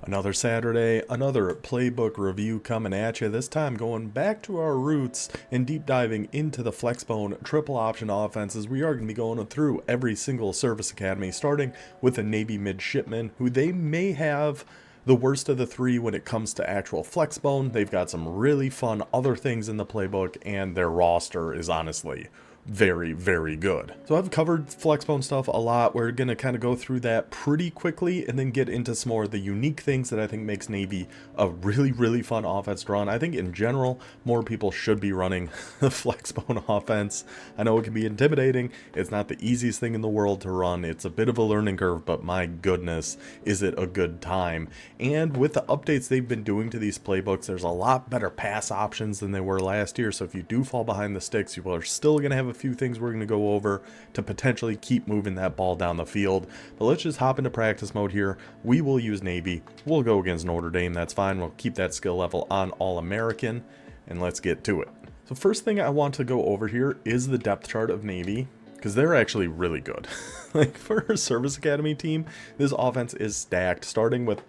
Another Saturday, another playbook review coming at you, this time going back to our roots and deep diving into the Flexbone Triple Option offenses. We are going to be going through every single service academy, starting with the Navy Midshipmen, who they may have the worst of the three when it comes to actual Flexbone. They've got some really fun other things in the playbook, and their roster is honestly very, very good. So I've covered Flexbone stuff a lot. We're going to kind of go through that pretty quickly and then get into some more of the unique things that I think makes Navy a really, really fun offense to run. I think in general, more people should be running the Flexbone offense. I know it can be intimidating. It's not the easiest thing in the world to run. It's a bit of a learning curve, but my goodness, is it a good time. And with the updates they've been doing to these playbooks, there's a lot better pass options than they were last year. So if you do fall behind the sticks, you are still going to have a few things we're going to go over to potentially keep moving that ball down the field. But let's just hop into practice mode here. We will use Navy. We'll go against Notre Dame. That's fine. We'll keep that skill level on All-American, and let's get to it. So first thing I want to go over here is the depth chart of Navy, because they're actually really good. Like for a service academy team, this offense is stacked, starting with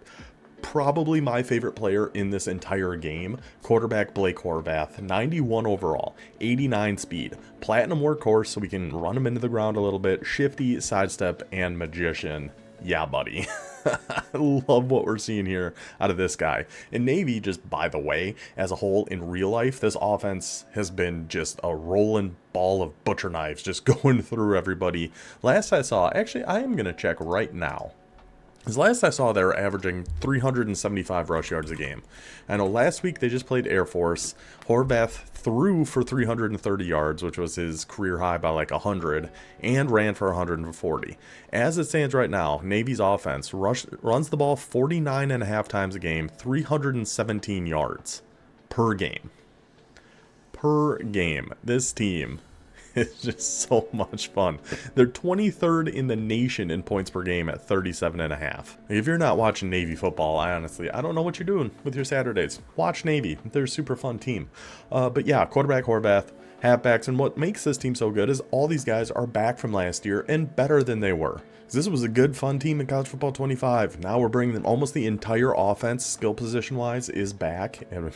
probably my favorite player in this entire game, quarterback Blake Horvath, 91 overall, 89 speed, platinum workhorse so we can run him into the ground a little bit, shifty, sidestep, and magician. Yeah, buddy. I love what we're seeing here out of this guy. In Navy, just by the way, as a whole, in real life, this offense has been just a rolling ball of butcher knives, just going through everybody. Last I saw, actually, I am going to check right now. As last I saw, they were averaging 375 rush yards a game. I know last week they just played Air Force. Horvath threw for 330 yards, which was his career high by like 100, and ran for 140. As it stands right now, Navy's offense runs the ball 49 and a half times a game, 317 yards per game. Per game. This team, it's just so much fun. They're 23rd in the nation in points per game at 37.5. If you're not watching Navy football, I don't know what you're doing with your Saturdays. Watch Navy. They're a super fun team. But yeah, quarterback Horvath, halfbacks, and what makes this team so good is all these guys are back from last year and better than they were. This was a good, fun team in College Football 25. Now we're bringing them almost the entire offense, skill position-wise, is back. And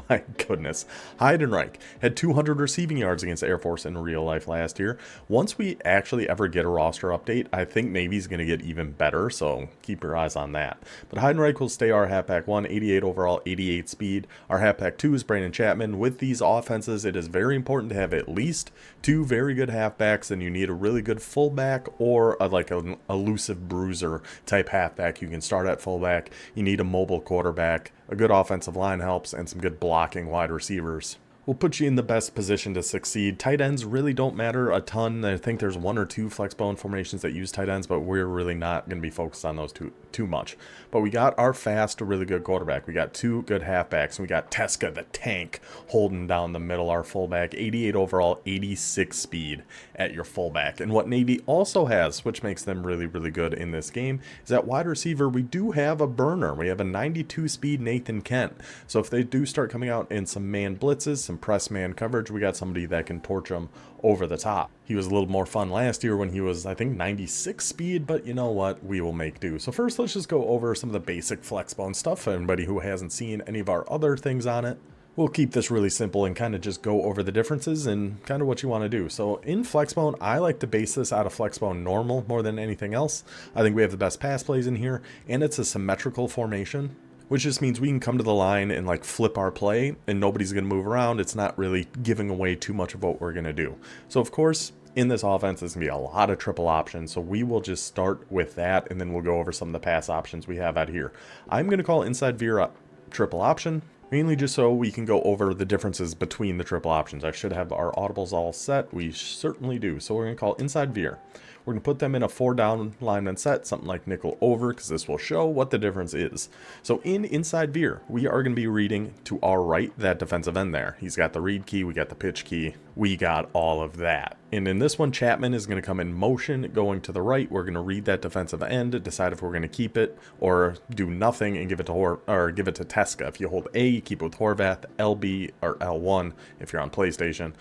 my goodness. Heidenreich had 200 receiving yards against Air Force in real life last year. Once we actually ever get a roster update, I think Navy's going to get even better, so keep your eyes on that. But Heidenreich will stay our halfback 1, 88 overall, 88 speed. Our halfback 2 is Brandon Chapman. With these offenses, it is very important to have at least 2 very good halfbacks, and you need a really good fullback or like an elusive bruiser type halfback. You can start at fullback. You need a mobile quarterback. A good offensive line helps, and some good blocking wide receivers will put you in the best position to succeed. Tight ends really don't matter a ton. I think there's 1 or 2 Flexbone formations that use tight ends, but we're really not going to be focused on those too much. But we got our fast, really good quarterback. We got 2 good halfbacks. We got Teska, the tank, holding down the middle, our fullback, 88 overall, 86 speed at your fullback. And what Navy also has, which makes them really, really good in this game, is at wide receiver, we do have a burner. We have a 92 speed Nathan Kent. So if they do start coming out in some man blitzes, some press man coverage, we got somebody that can torch them over the top. He was a little more fun last year when he was, I think, 96 speed, but you know what? We will make do. So first, let's just go over some of the basic Flexbone stuff for anybody who hasn't seen any of our other things on it. We'll keep this really simple and kind of just go over the differences and kind of what you want to do. So in Flexbone, I like to base this out of Flexbone normal more than anything else. I think we have the best pass plays in here, and it's a symmetrical formation, which just means we can come to the line and like flip our play and nobody's going to move around. It's not really giving away too much of what we're going to do. So of course, in this offense, there's going to be a lot of triple options. So we will just start with that, and then we'll go over some of the pass options we have out here. I'm going to call inside veer triple option, mainly just so we can go over the differences between the triple options. I should have our audibles all set. We certainly do. So we're going to call inside veer. We're going to put them in a 4-down lineman set, something like nickel over, because this will show what the difference is. So in inside veer, we are going to be reading to our right, that defensive end there. He's got the read key, we got the pitch key, we got all of that. And in this one, Chapman is going to come in motion going to the right. We're going to read that defensive end, decide if we're going to keep it or do nothing and give it to Teska. If you hold A, you keep it with Horvath, LB or L1 if you're on PlayStation.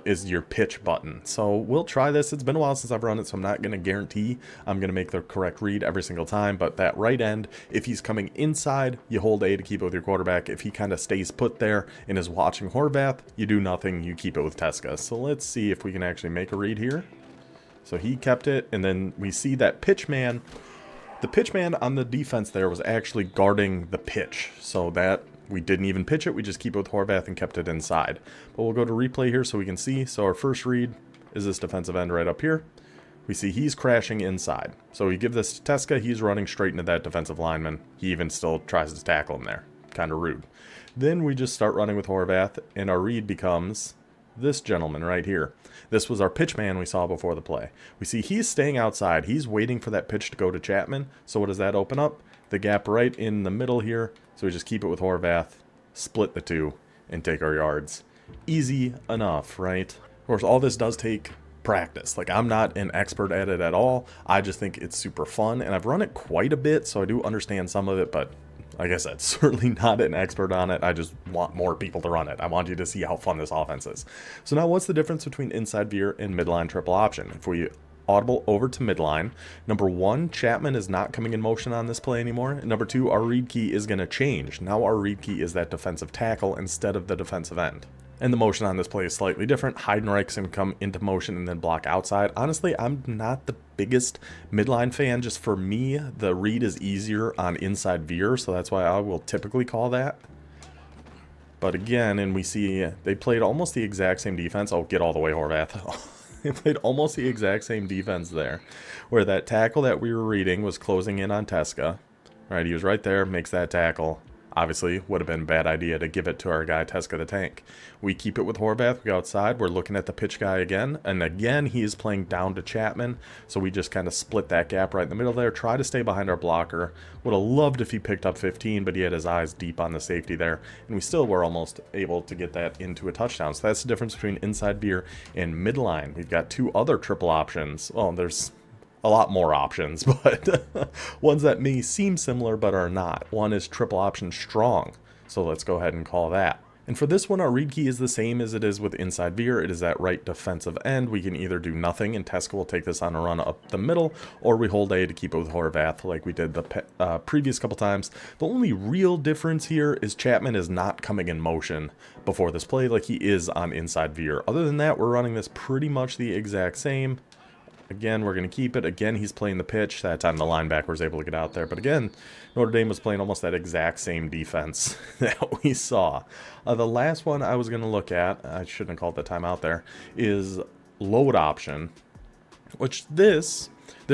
is your pitch button. So we'll try this. It's been a while since I've run it, so I'm not going to guarantee I'm going to make the correct read every single time. But that right end, if he's coming inside, you hold A to keep it with your quarterback. If he kind of stays put there and is watching Horvath, you do nothing. You keep it with Teska. So let's see if we can actually make a read here. So he kept it, and then we see that pitchman. The pitchman on the defense there was actually guarding the pitch. So that we didn't even pitch it. We just keep it with Horvath and kept it inside. But we'll go to replay here so we can see. So our first read is this defensive end right up here. We see he's crashing inside. So we give this to Teska. He's running straight into that defensive lineman. He even still tries to tackle him there. Kind of rude. Then we just start running with Horvath, and our read becomes this gentleman right here. This was our pitchman we saw before the play. We see he's staying outside. He's waiting for that pitch to go to Chapman. So what does that open up? The gap right in the middle here. So we just keep it with Horvath, split the two, and take our yards. Easy enough, right? Of course, all this does take practice. Like, I'm not an expert at it at all. I just think it's super fun, and I've run it quite a bit, so I do understand some of it, but like I said, certainly not an expert on it. I just want more people to run it. I want you to see how fun this offense is. So now what's the difference between inside veer and midline triple option? If we audible over to midline, number one, Chapman is not coming in motion on this play anymore. And number two, our read key is going to change. Now our read key is that defensive tackle instead of the defensive end. And the motion on this play is slightly different. Heidenreich's going to come into motion and then block outside. Honestly, I'm not the biggest midline fan. Just for me, the read is easier on inside veer, so that's why I will typically call that. But again, and we see they played almost the exact same defense. Oh, get all the way, Horvath. They played almost the exact same defense there, where that tackle that we were reading was closing in on Teska. Right, he was right there, makes that tackle. Obviously, would have been a bad idea to give it to our guy, Teska the Tank. We keep it with Horvath, we go outside, we're looking at the pitch guy again, and again, he is playing down to Chapman, so we just kind of split that gap right in the middle there, try to stay behind our blocker. Would have loved if he picked up 15, but he had his eyes deep on the safety there, and we still were almost able to get that into a touchdown. So that's the difference between inside veer and midline. We've got two other triple options. Well, there's a lot more options, but ones that may seem similar but are not. One is triple option strong, so let's go ahead and call that. And for this one, our read key is the same as it is with inside veer. It is that right defensive end. We can either do nothing, and Teska will take this on a run up the middle, or we hold A to keep it with Horvath like we did the previous couple times. The only real difference here is Chapman is not coming in motion before this play like he is on inside veer. Other than that, we're running this pretty much the exact same. Again, we're going to keep it. Again, he's playing the pitch. That time the linebacker was able to get out there. But again, Notre Dame was playing almost that exact same defense that we saw. The last one I was going to look at, I shouldn't have called the timeout there, is load option, which there's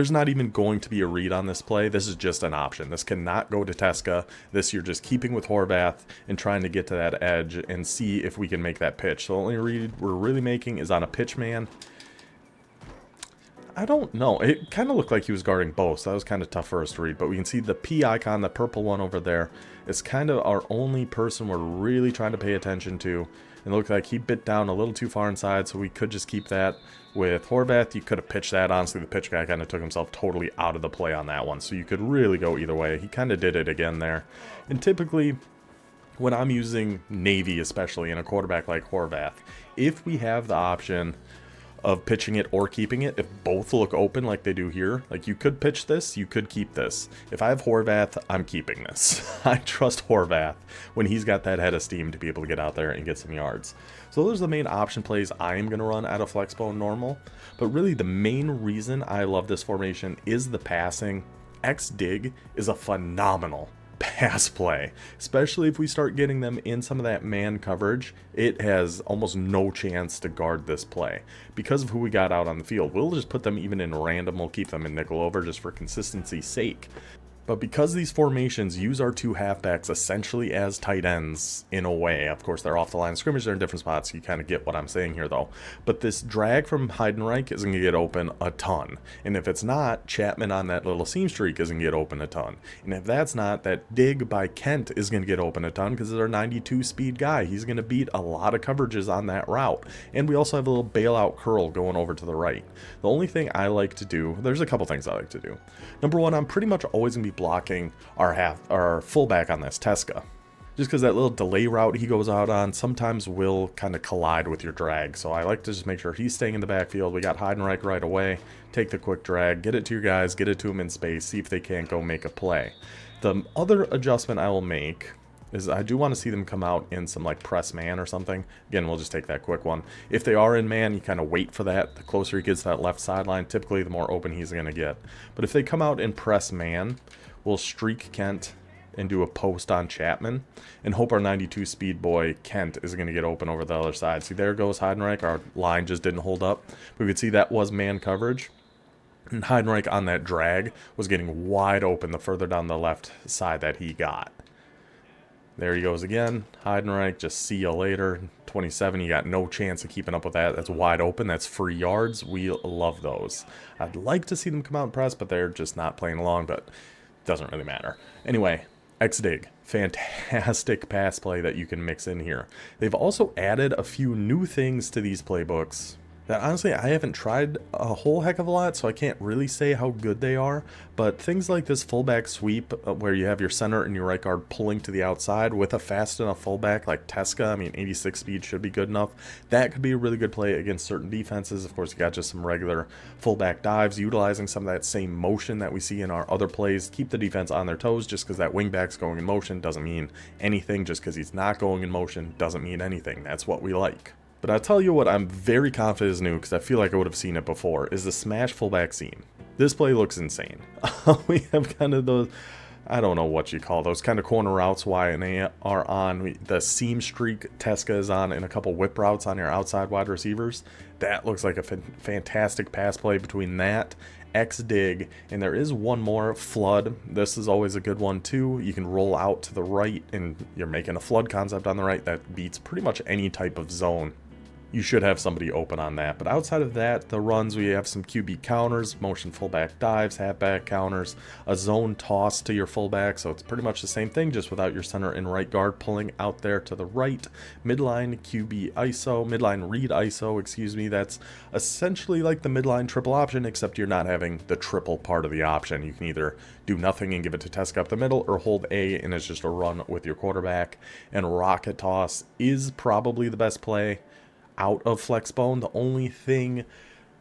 not even going to be a read on this play. This is just an option. This cannot go to Teska. This you're just keeping with Horvath and trying to get to that edge and see if we can make that pitch. So the only read we're really making is on a pitch man. I don't know. It kind of looked like he was guarding both, so that was kind of tough for us to read. But we can see the P icon, the purple one over there, is kind of our only person we're really trying to pay attention to. And it looked like he bit down a little too far inside, so we could just keep that with Horvath. You could have pitched that. Honestly, the pitch guy kind of took himself totally out of the play on that one, so you could really go either way. He kind of did it again there. And typically, when I'm using Navy, especially in a quarterback like Horvath, if we have the option of pitching it or keeping it, if both look open like they do here, like you could pitch this, you could keep this. If I have Horvath, I'm keeping this. I trust Horvath when he's got that head of steam to be able to get out there and get some yards. So those are the main option plays I am going to run out of Flexbone normal. But really the main reason I love this formation is the passing. X-Dig is a phenomenal pass play, especially if we start getting them in some of that man coverage. It has almost no chance to guard this play because of who we got out on the field. We'll just put them even in random. We'll keep them in nickel over just for consistency's sake. But because these formations use our two halfbacks essentially as tight ends in a way, of course they're off the line of scrimmage, they're in different spots, you kind of get what I'm saying here though. But this drag from Heidenreich is going to get open a ton. And if it's not, Chapman on that little seam streak is going to get open a ton. And if that's not, that dig by Kent is going to get open a ton because it's our 92 speed guy. He's going to beat a lot of coverages on that route. And we also have a little bailout curl going over to the right. The only thing I like to do, there's a couple things I like to do. Number one, I'm pretty much always going to be blocking our fullback on this, Teska. just because that little delay route he goes out on sometimes will kind of collide with your drag. So I like to just make sure he's staying in the backfield. We got Heidenreich right away. Take the quick drag, get it to your guys, get it to them in space, see if they can't go make a play. The other adjustment I will make is I do want to see them come out in some like press man or something. Again, we'll just take that quick one. If they are in man, you kind of wait for that. The closer he gets to that left sideline, typically the more open he's going to get. But if they come out in press man, we'll streak Kent and do a post on Chapman and hope our 92 speed boy Kent is going to get open over the other side. See, there goes Heidenreich. Our line just didn't hold up. We could see that was man coverage. And Heidenreich on that drag was getting wide open the further down the left side that he got. There he goes again. Heidenreich, just see you later. 27, you got no chance of keeping up with that. That's wide open. That's free yards. We love those. I'd like to see them come out and press, but they're just not playing along, but it doesn't really matter. Anyway, X-Dig. Fantastic pass play that you can mix in here. They've also added a few new things to these playbooks that honestly I haven't tried a whole heck of a lot, so I can't really say how good they are. But things like this fullback sweep where you have your center and your right guard pulling to the outside with a fast enough fullback like Teska, I mean 86 speed should be good enough. That could be a really good play against certain defenses. Of course, you got just some regular fullback dives, utilizing some of that same motion that we see in our other plays. Keep the defense on their toes. Just because that wingback's going in motion doesn't mean anything. Just because he's not going in motion doesn't mean anything. That's what we like. But I'll tell you what I'm very confident is new, because I feel like I would have seen it before, is the smash fullback seam. This play looks insane. We have kind of those, I don't know what you call those, kind of corner routes Y and A are on. The seam streak Teska is on, and a couple whip routes on your outside wide receivers. That looks like a fantastic pass play between that, X-Dig, and there is one more, flood. This is always a good one too. You can roll out to the right, and you're making a flood concept on the right that beats pretty much any type of zone. You should have somebody open on that. But outside of that, the runs, we have some QB counters, motion fullback dives, halfback counters, a zone toss to your fullback. So it's pretty much the same thing, just without your center and right guard pulling out there to the right. Midline QB ISO, midline read ISO, excuse me. That's essentially like the midline triple option, except you're not having the triple part of the option. You can either do nothing and give it to Teska up the middle, or hold A and it's just a run with your quarterback. And rocket toss is probably the best play out of Flexbone. The only thing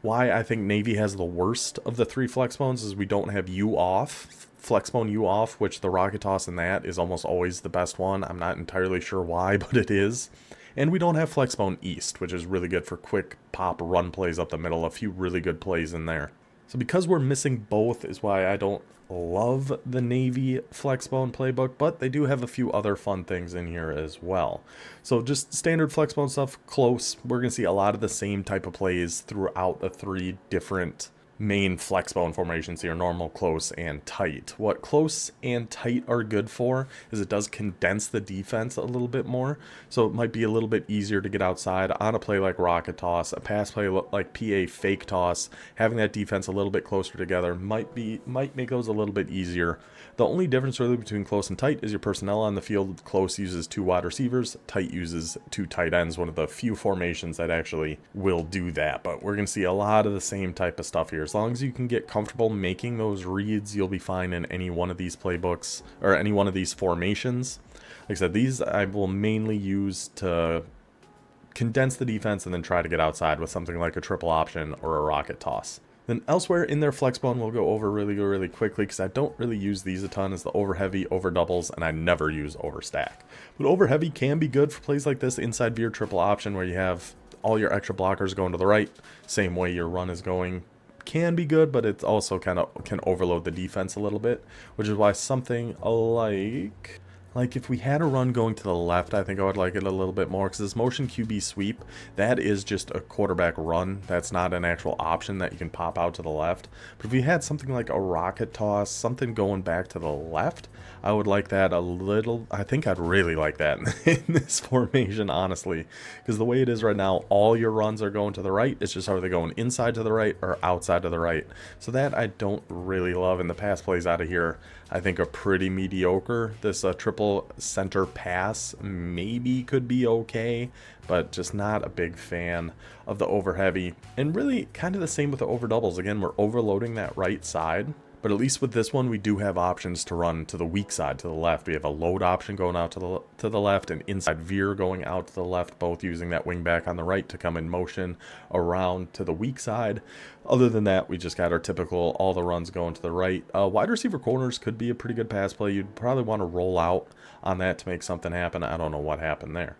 why I think Navy has the worst of the three Flexbones is we don't have U off. Flexbone U off, which the rocket toss in that is almost always the best one. I'm not entirely sure why, but it is. And we don't have Flexbone East, which is really good for quick pop run plays up the middle. A few really good plays in there. So because we're missing both is why I don't love the Navy Flexbone playbook, but they do have a few other fun things in here as well. So just standard Flexbone stuff, close. We're going to see a lot of the same type of plays throughout the three different main Flexbone formations here: normal, close, and tight. What close and tight are good for is it does condense the defense a little bit more, so it might be a little bit easier to get outside on a play like rocket toss, a pass play like PA fake toss. Having that defense a little bit closer together might make those a little bit easier. The only difference really between close and tight is your personnel on the field. Close uses 2 wide receivers, tight uses 2 tight ends, one of the few formations that actually will do that. But we're going to see a lot of the same type of stuff here. As long as you can get comfortable making those reads, you'll be fine in any one of these playbooks or any one of these formations. Like I said, these I will mainly use to condense the defense and then try to get outside with something like a triple option or a rocket toss. Then elsewhere in their Flexbone, we'll go over really quickly because I don't really use these a ton, is the over heavy, over doubles, and I never use over stack. But over heavy can be good for plays like this inside veer triple option where you have all your extra blockers going to the right, same way your run is going. Can be good, but it's also kind of can overload the defense a little bit, which is why something like if we had a run going to the left, I think I would like it a little bit more, because this motion QB sweep, that is just a quarterback run. That's not an actual option that you can pop out to the left. But if we had something like a rocket toss, something going back to the left, I would like that a little. I think I'd really like that in this formation, honestly, because the way it is right now, all your runs are going to the right. It's just are they going inside to the right or outside to the right. So that I don't really love, and the pass plays out of here I think are pretty mediocre. This triple center pass maybe could be okay, but just not a big fan of the over heavy. And really kind of the same with the over doubles. Again, we're overloading that right side, But at least with this one, we do have options to run to the weak side, to the left. We have a load option going out to the left, and inside veer going out to the left, both using that wing back on the right to come in motion around to the weak side. Other than that, we just got our typical, all the runs going to the right. Wide receiver corners could be a pretty good pass play. You'd probably want to roll out on that to make something happen. I don't know what happened there.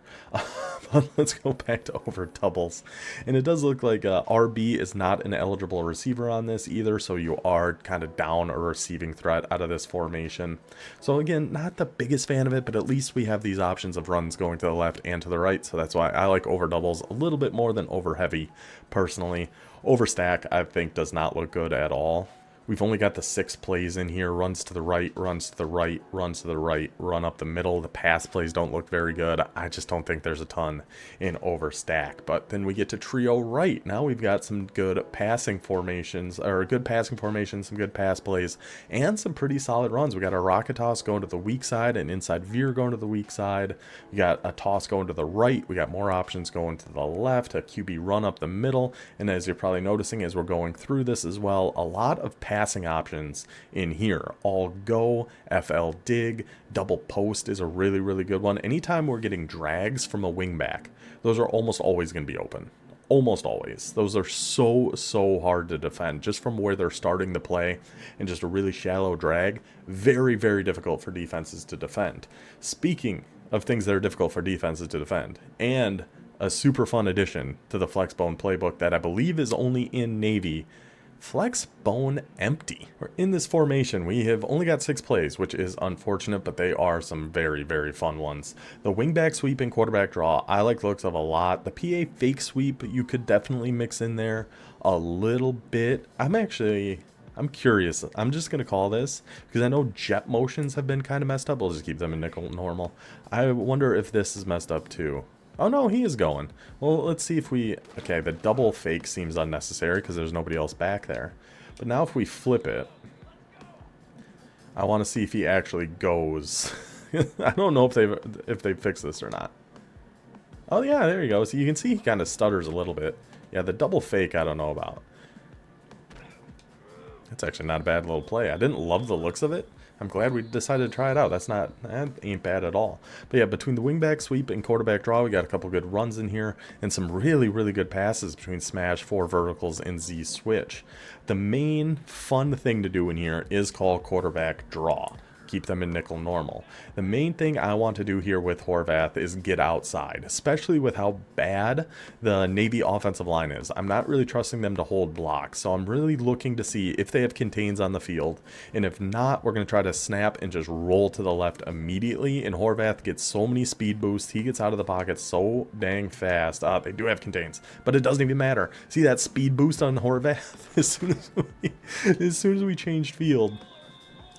But let's go back to over doubles. And it does look like RB is not an eligible receiver on this either, so you are kind of down a receiving threat out of this formation. So again, not the biggest fan of it, but at least we have these options of runs going to the left and to the right, so that's why I like over doubles a little bit more than over heavy personally. Overstack, I think, does not look good at all. We've only got the 6 plays in here. Runs to the right, runs to the right, runs to the right, run up the middle. The pass plays don't look very good. I just don't think there's a ton in overstack. But then we get to trio right. Now we've got some good passing formations, or good passing formations, some good pass plays, and some pretty solid runs. We got our rocket toss going to the weak side and inside veer going to the weak side. We got a toss going to the right. We got more options going to the left, a QB run up the middle. And as you're probably noticing as we're going through this as well, a lot of passing options in here. All go, FL dig, double post is a really, really good one. Anytime we're getting drags from a wingback, those are almost always going to be open. Almost always. Those are so hard to defend just from where they're starting the play, and just a really shallow drag. Very, very difficult for defenses to defend. Speaking of things that are difficult for defenses to defend, and a super fun addition to the Flexbone playbook that I believe is only in Navy, Flexbone empty. In this formation, we have only got 6 plays, which is unfortunate, but they are some very, very fun ones. The wingback sweep and quarterback draw, I like the looks of a lot. The PA fake sweep, you could definitely mix in there a little bit. I'm curious. I'm just going to call this, because I know jet motions have been kind of messed up. We'll just keep them in nickel normal. I wonder if this is messed up too. Oh no, he is going. Well, let's see if we... Okay, the double fake seems unnecessary because there's nobody else back there. But now if we flip it, I want to see if he actually goes. I don't know if they fixed this or not. Oh yeah, there you go. So you can see he kind of stutters a little bit. Yeah, the double fake I don't know about. It's actually not a bad little play. I didn't love the looks of it. I'm glad we decided to try it out. That ain't bad at all. But yeah, between the wingback sweep and quarterback draw, we got a couple good runs in here, and some really, really good passes between smash, 4 verticals, and Z switch. The main fun thing to do in here is call quarterback draw. Keep them in nickel normal. The main thing I want to do here with Horvath is get outside, especially with how bad the Navy offensive line is. I'm not really trusting them to hold blocks, so I'm really looking to see if they have contains on the field, and if not, we're going to try to snap and just roll to the left immediately, and Horvath gets so many speed boosts. He gets out of the pocket so dang fast. They do have contains, but it doesn't even matter. See that speed boost on Horvath? as soon as we changed field,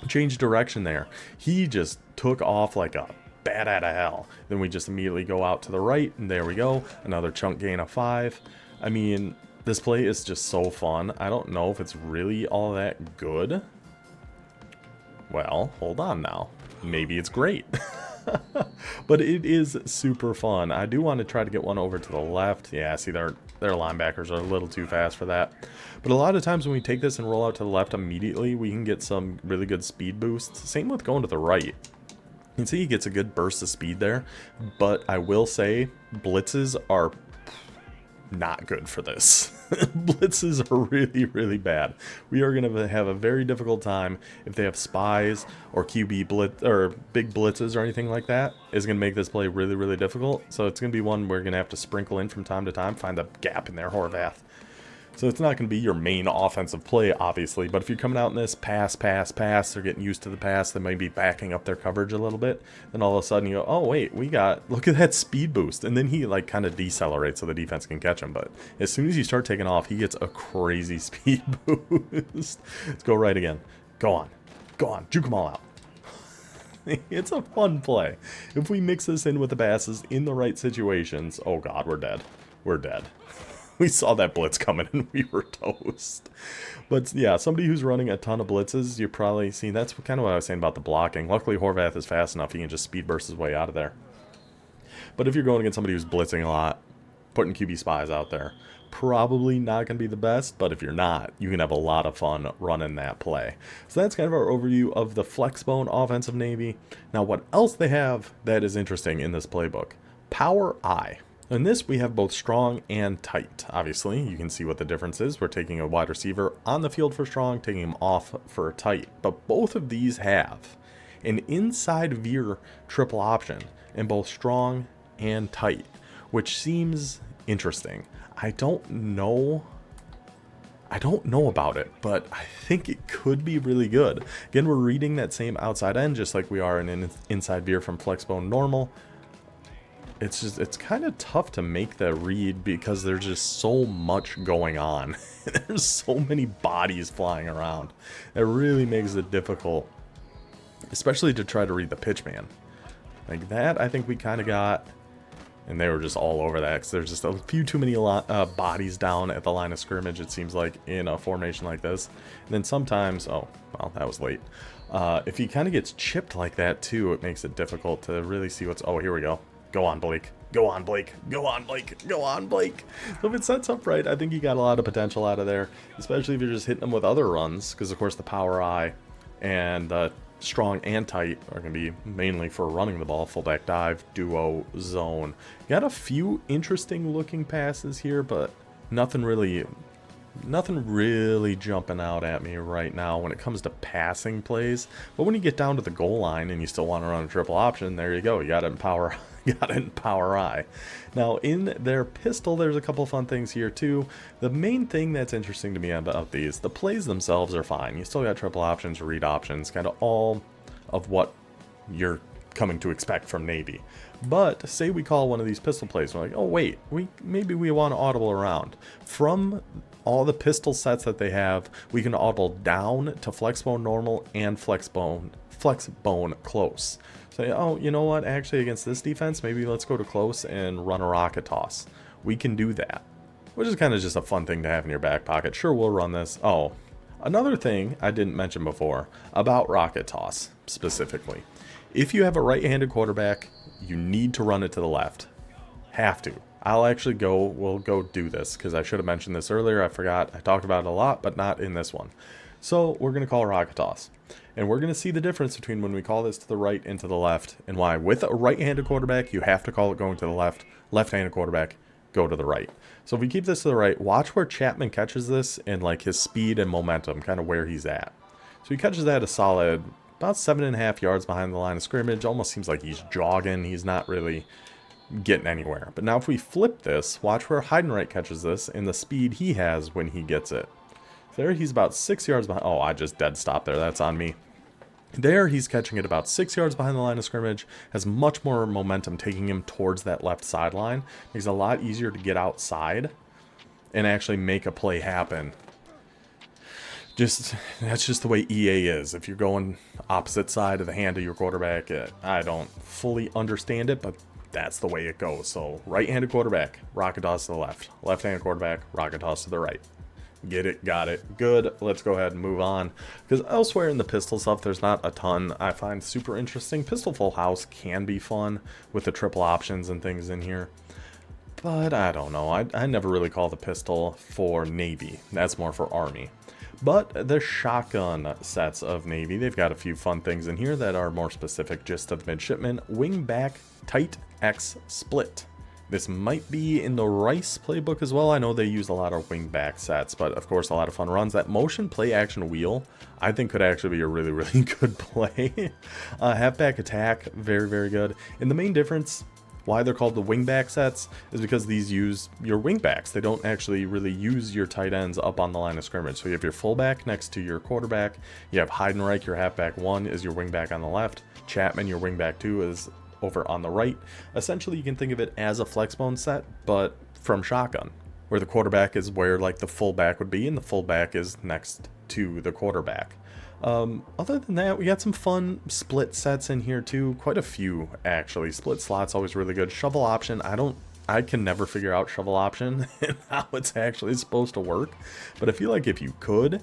change direction there, he just took off like a bat out of hell. Then we just immediately go out to the right, and there we go, another chunk gain of 5. I mean, this play is just so fun. I don't know if it's really all that good. Well, hold on now, maybe it's great. But it is super fun. I do want to try to get one over to the left. Yeah, see, their linebackers are a little too fast for that. But a lot of times when we take this and roll out to the left immediately, we can get some really good speed boosts. Same with going to the right. You can see he gets a good burst of speed there. But I will say, blitzes are not good for this. Blitzes are really, really bad. We are going to have a very difficult time if they have spies or QB blitz or big blitzes or anything like that. Is going to make this play really, really difficult. So it's going to be one we're going to have to sprinkle in from time to time, find a gap in there, Horvath. So it's not going to be your main offensive play, obviously, but if you're coming out in this pass, they're getting used to the pass, they might be backing up their coverage a little bit, then all of a sudden you go, oh wait, look at that speed boost, and then he like kind of decelerates so the defense can catch him. But as soon as you start taking off, he gets a crazy speed boost. Let's go right again. Go on, juke them all out. It's a fun play. If we mix this in with the passes in the right situations, oh god, we're dead. We saw that blitz coming and we were toast. But yeah, somebody who's running a ton of blitzes, you're probably seeing, that's kind of what I was saying about the blocking. Luckily, Horvath is fast enough, he can just speed burst his way out of there. But if you're going against somebody who's blitzing a lot, putting QB spies out there, probably not going to be the best, but if you're not, you can have a lot of fun running that play. So that's kind of our overview of the Flexbone offensive Navy. Now, what else they have that is interesting in this playbook? Power I. In this, we have both strong and tight. Obviously, you can see what the difference is. We're taking a wide receiver on the field for strong, taking him off for tight. But both of these have an inside veer triple option in both strong and tight, which seems interesting. I don't know about it, but I think it could be really good. Again, we're reading that same outside end just like we are in an inside veer from Flexbone normal. It's kind of tough to make that read because there's just so much going on. There's so many bodies flying around. It really makes it difficult, especially to try to read the pitchman. Like that, I think we kind of got, and they were just all over that because there's just a few too many bodies down at the line of scrimmage, it seems like, in a formation like this. And then sometimes, oh, well, that was late. If he kind of gets chipped like that too, it makes it difficult to really see what's, oh, here we go. Go on, Blake. Go on, Blake. Go on, Blake. Go on, Blake. So if it sets up right, I think you got a lot of potential out of there, especially if you're just hitting them with other runs, because, of course, the power I and strong and tight are going to be mainly for running the ball, fullback dive, duo, zone. Got a few interesting looking passes here, but nothing really jumping out at me right now when it comes to passing plays. But when you get down to the goal line and you still want to run a triple option, there you go. You got it in power. Got it in power I. Now in their pistol, there's a couple fun things here too. The main thing that's interesting to me about these, the plays themselves are fine. You still got triple options, read options, kind of all of what you're coming to expect from Navy. But say we call one of these pistol plays, we're like, oh wait, maybe we want to audible around. From all the pistol sets that they have, we can audible down to Flexbone normal and Flexbone close. So, oh, you know what? Actually, against this defense, maybe let's go to close and run a rocket toss. We can do that, which is kind of just a fun thing to have in your back pocket. Sure, we'll run this. Oh, another thing I didn't mention before about rocket toss specifically. If you have a right-handed quarterback, you need to run it to the left. Have to. We'll go do this because I should have mentioned this earlier. I forgot. I talked about it a lot, but not in this one. So we're going to call a rocket toss. And we're going to see the difference between when we call this to the right and to the left, and why. With a right-handed quarterback, you have to call it going to the left. Left-handed quarterback, go to the right. So if we keep this to the right, watch where Chapman catches this and like his speed and momentum, kind of where he's at. So he catches that a solid about 7.5 yards behind the line of scrimmage. Almost seems like he's jogging. He's not really getting anywhere. But now if we flip this, watch where Heidenreich catches this and the speed he has when he gets it. There he's about 6 yards behind. Oh, I just dead stopped there. That's on me. There he's catching it about 6 yards behind the line of scrimmage. Has much more momentum taking him towards that left sideline. Makes it a lot easier to get outside and actually make a play happen. That's just the way EA is. If you're going opposite side of the hand of your quarterback, I don't fully understand it, but that's the way it goes. So right-handed quarterback, rocket toss to the left. Left-handed quarterback, rocket toss to the right. Get it, got it, good. Let's go ahead and move on, because elsewhere in the pistol stuff there's not a ton I find super interesting. Pistol full house can be fun with the triple options and things in here, but I don't know. I never really call the pistol for Navy. That's more for Army. But the shotgun sets of Navy, they've got a few fun things in here that are more specific just to the midshipmen. Wing back tight X split. This might be in the Rice playbook as well. I know they use a lot of wing back sets, but of course a lot of fun runs. That motion play action wheel, I think could actually be a really, really good play. Halfback attack, very, very good. And the main difference, why they're called the wing back sets, is because these use your wing backs. They don't actually really use your tight ends up on the line of scrimmage. So you have your fullback next to your quarterback. You have Heidenreich, your halfback 1 is your wing back on the left. Chapman, your wing back 2 is over on the right. Essentially, you can think of it as a Flexbone set, but from shotgun, where the quarterback is where like the fullback would be, and the fullback is next to the quarterback. Other than that, we got some fun split sets in here too. Quite a few, actually. Split slot's always really good. Shovel option, I can never figure out shovel option and how it's actually supposed to work, but I feel like if you could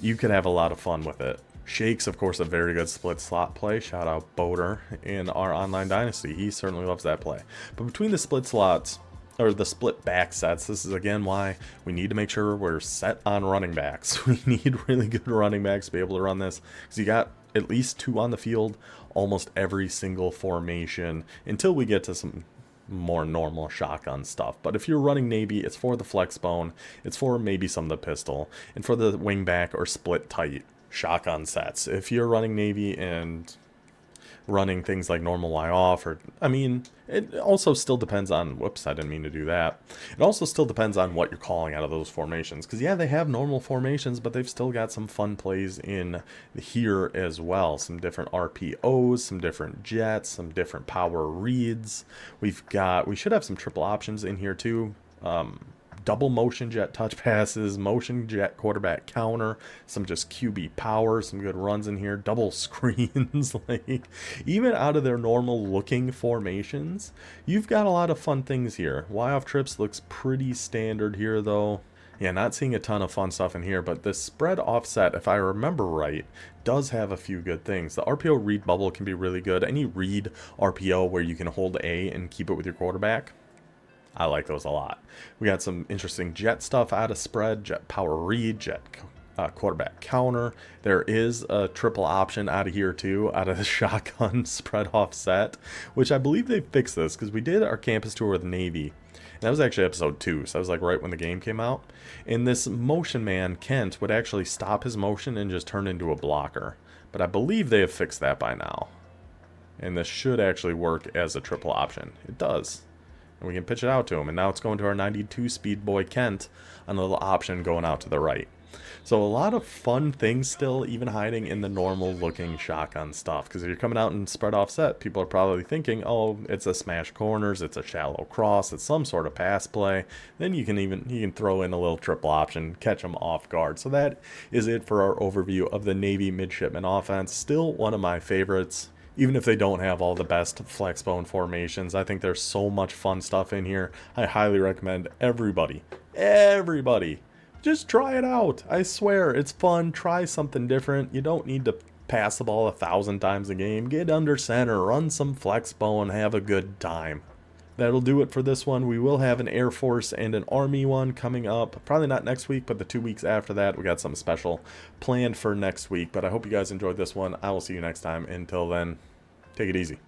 have a lot of fun with it. Shakes, of course, a very good split slot play. Shout out Boater in our online dynasty. He certainly loves that play. But between the split slots, or the split back sets. This is again why we need to make sure we're set on running backs. We need really good running backs to be able to run this, because you got at least 2 on the field almost every single formation until we get to some more normal shotgun stuff. But if you're running Navy, it's for the Flexbone, it's for maybe some of the pistol, and for the wingback or split tight shotgun sets. If you're running Navy and running things like normal Y off, or I mean, it also still depends on, whoops, I didn't mean to do that. It also still depends on what you're calling out of those formations, because yeah, they have normal formations, but they've still got some fun plays in here as well. Some different RPOs, some different jets, some different power reads. We should have some triple options in here too. Double motion jet touch passes, motion jet quarterback counter, some just QB power, some good runs in here, double screens. Like, even out of their normal looking formations, you've got a lot of fun things here. Y off trips looks pretty standard here though. Yeah, not seeing a ton of fun stuff in here, but the spread offset, if I remember right, does have a few good things. The RPO read bubble can be really good. Any read RPO where you can hold A and keep it with your quarterback, I like those a lot. We got some interesting jet stuff out of spread, jet power read, jet quarterback counter. There is a triple option out of here too, out of the shotgun spread offset, which I believe they fixed this, because we did our campus tour with Navy. And that was actually episode 2, so that was like right when the game came out. And this motion man, Kent, would actually stop his motion and just turn into a blocker. But I believe they have fixed that by now. And this should actually work as a triple option. It does. And we can pitch it out to him. And now it's going to our 92 speed boy Kent on a little option going out to the right. So a lot of fun things still, even hiding in the normal looking shotgun stuff. Because if you're coming out and spread offset, people are probably thinking, oh, it's a smash corners, it's a shallow cross, it's some sort of pass play. Then you can throw in a little triple option, catch them off guard. So that is it for our overview of the Navy Midshipmen offense. Still one of my favorites. Even if they don't have all the best Flexbone formations, I think there's so much fun stuff in here. I highly recommend everybody, just try it out. I swear, it's fun. Try something different. You don't need to pass the ball 1,000 times a game. Get under center, run some Flexbone, have a good time. That'll do it for this one. We will have an Air Force and an Army one coming up. Probably not next week, but the 2 weeks after that. We got something special planned for next week. But I hope you guys enjoyed this one. I will see you next time. Until then, take it easy.